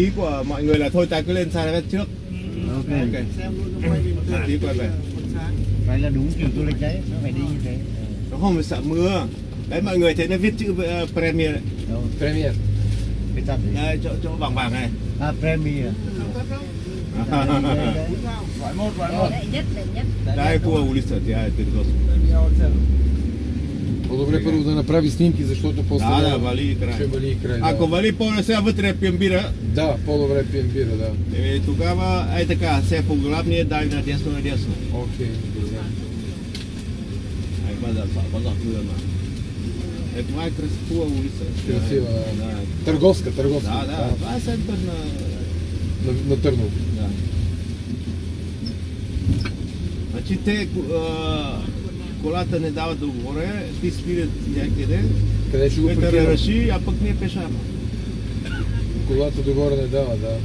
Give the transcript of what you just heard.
Ý của mọi người là thôi ta cứ lên xe trước. Ok. Tí quay về. Vậy là đúng kiểu du lịch đấy, nó phải đi như thế. Nó không phải sợ mưa. Đấy mọi người thấy nó viết chữ Premier đấy. Đâu? Premier. Cái tập gì? Đây, chỗ vàng vàng này. À, Premier. Gọi một. Đây cua улица, тя перед По-добре първо да направи снимки, защото после Да, вали и край. ще вали и край. Ако вали по-добре сега вътре пием бира. Да, по-добре пием бира, да. Тогава е така, сега по главния дай надясно. Окей, добре. База хубава. Това е красива улица. Красива, да. Търговска. Да, това е център на Търново. Да. Значи те колата не дават да горе, ти спират някъде, Къде ще го метъра прекарам? реши, а пък ние пешаме. Колата догоре не дава, да.